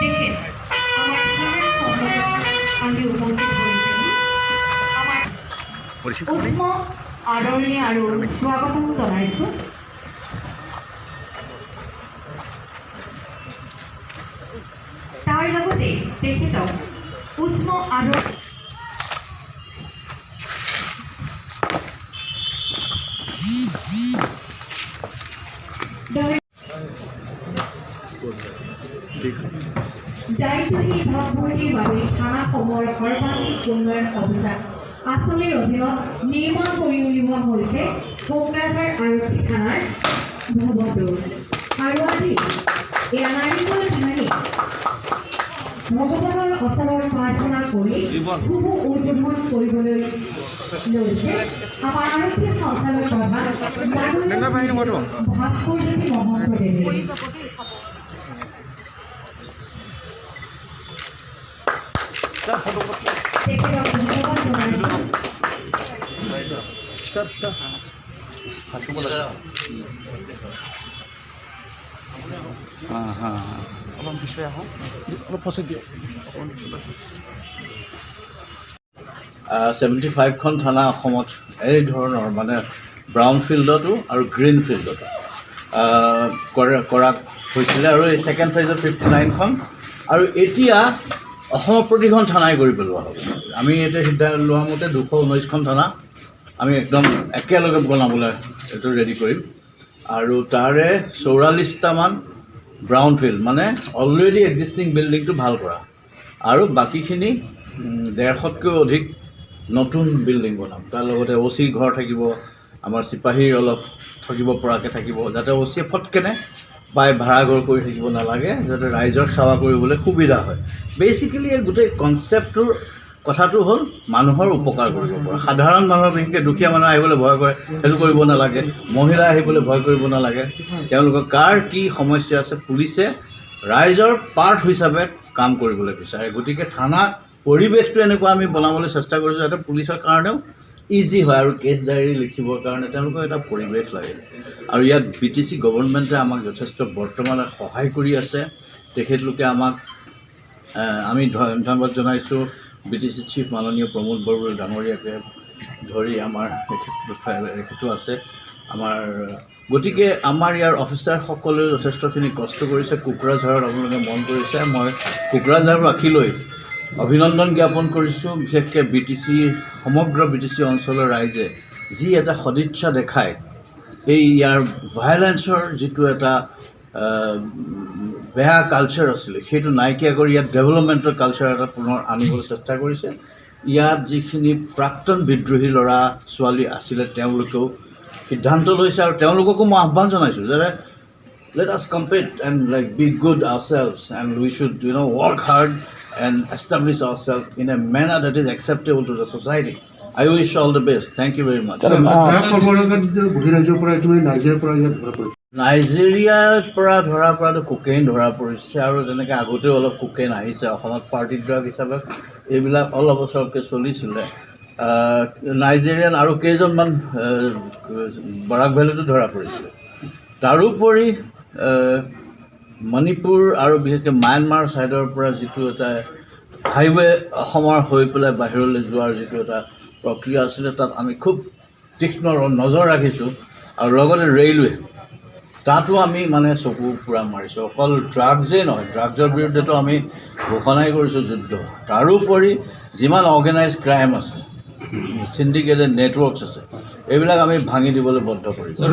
দেখেন আমাৰ থানাৰ সম্পাদক আমি উপস্থিত কৰিছিলোঁ আমাৰ উষ্ম আদৰণি আৰু স্বাগতম জনাইছোঁ। তাৰ লগতে তেখেতক উষ্ম আদৰণি দায়িত্বশীল ভাৱমূৰ্তিৰ বাবে থানাসমূহৰ সৰ্বাংগীন উন্নয়ন অভিযান আঁচনিৰ অধীনত নিৰ্মাণ কৰি উলিওৱা হৈছে কোকৰাঝাৰ আৰক্ষী থানাৰ ভৱনটো। আৰু আজি এয়া নাৰিকল ভাঙি ভগৱানৰ ওচৰত প্ৰাৰ্থনা কৰি শুভ উদ্বোধন কৰিবলৈ লৈছে আমাৰ আৰক্ষী সঞ্চালক প্ৰধান ভাস্কৰজ্যোতি মহন্তদেৱে। খন থানা অসমত এই ধৰণৰ মানে ব্ৰাউন ফিল্ডতো আৰু গ্ৰীণ ফিল্ডতো কৰা হৈছিলে আৰু এই ছেকেণ্ড ফেজত 59খন আৰু এতিয়া অসমৰ প্ৰতিখন থানাই কৰি পেলোৱা হ'ব। আমি এতিয়া সিদ্ধান্ত লোৱা মতে 219খন থানা আমি একদম একেলগে বনাবলৈ এইটো ৰেডি কৰিম আৰু তাৰে 44টামান ব্ৰাউন ফিল্ড মানে অলৰেডি এক্সিষ্টিং বিল্ডিংটো ভাল কৰা আৰু বাকীখিনি 150তকৈও অধিক নতুন বিল্ডিং বনাম। তাৰ লগতে OC ঘৰ থাকিব, আমাৰ চিপাহীৰ অলপ থাকিব পৰাকৈ থাকিব, যাতে OCয়ে ফটকেনে পাই ভাড়া ঘৰ কৰি থাকিব নালাগে, যাতে ৰাইজৰ সেৱা কৰিবলৈ সুবিধা হয়। বেচিকেলি এই গোটেই কনচেপ্টটোৰ কথাটো হ'ল মানুহৰ উপকাৰ কৰিব পৰা। সাধাৰণ মানুহৰ বিশেষকৈ দুখীয়া মানুহ আহিবলৈ ভয় কৰে, সেইটো কৰিব নালাগে। মহিলা আহিবলৈ ভয় কৰিব নালাগে। তেওঁলোকৰ কাৰ কি সমস্যা আছে পুলিচে ৰাইজৰ পাৰ্ট হিচাপে কাম কৰিবলৈ বিচাৰে। গতিকে থানা পৰিৱেশটো এনেকুৱা আমি বনাবলৈ চেষ্টা কৰিছোঁ যাতে পুলিচৰ কাৰণেও ইজি হয় আৰু কেছ ডায়েৰী লিখিবৰ কাৰণে তেওঁলোকৰ এটা পৰিৱেশ লাগে। আৰু ইয়াত BTC গভৰ্ণমেণ্টে আমাক যথেষ্ট বৰ্তমানে সহায় কৰি আছে। তেখেতলোকে আমাক আমি ধন্যবাদ জনাইছোঁ। BTC চিফ মাননীয় প্ৰমোদ বৰবৰুৱা ডাঙৰীয়াকে ধৰি আমাৰ এখেতো আছে আমাৰ। গতিকে আমাৰ ইয়াৰ অফিচাৰসকলেও যথেষ্টখিনি কষ্ট কৰিছে। কোকৰাঝাৰত আপোনালোকে মন কৰিছে, মই কোকৰাঝাৰবাসীলৈ অভিনন্দন জ্ঞাপন কৰিছোঁ। বিশেষকৈ সমগ্ৰ BTC অঞ্চলৰ ৰাইজে যি এটা সদিচ্ছা দেখায়, এই ইয়াৰ ভায়লেন্সৰ যিটো এটা বেয়া কালচাৰ আছিলে সেইটো নাইকিয়া কৰি ইয়াত ডেভেলপমেণ্টৰ কালচাৰ এটা পুনৰ আনিবলৈ চেষ্টা কৰিছে। ইয়াত যিখিনি প্ৰাক্তন বিদ্ৰোহী ল'ৰা ছোৱালী আছিলে তেওঁলোকেও সিদ্ধান্ত লৈছে আৰু তেওঁলোককো মই আহ্বান জনাইছোঁ যে let us compete and like be good ourselves and we should work hard and establish ourselves in a manner that is acceptable to the society. I wish all the best. Thank you very much. নাইজেৰিয়াৰ পৰা ধৰা পৰাটো cocaine ধৰা পৰিছে আৰু তেনেকৈ আগতেও অলপ cocaine আহিছে অসমত পাৰ্টি ড্ৰাগ হিচাপে। এইবিলাক অলপ বছৰকৈ চলিছিলে। নাইজেৰিয়ান আৰু কেইজনমান বৰাক ভেলীতো ধৰা পৰিছিলে। তাৰোপৰি মণিপুৰ আৰু বিশেষকৈ ম্যানমাৰ ছাইডৰ পৰা যিটো এটা হাইৱে অসমৰ হৈ পেলাই বাহিৰলৈ যোৱাৰ যিটো এটা প্ৰক্ৰিয়া আছিলে, তাত আমি খুব তীক্ষ্ণ নজৰ ৰাখিছোঁ। আৰু লগতে ৰেলৱে তাতো আমি মানে চকু পূৰা মাৰিছোঁ। অকল ড্ৰাগছেই নহয়, ড্ৰাগছৰ বিৰুদ্ধেতো আমি ঘোষণাই কৰিছোঁ যুদ্ধ। তাৰোপৰি যিমান অৰ্গেনাইজ ক্ৰাইম আছে, চিণ্ডিকেটেড নেটৱৰ্কছ আছে, এইবিলাক আমি ভাঙি দিবলৈ বদ্ধ কৰিছোঁ।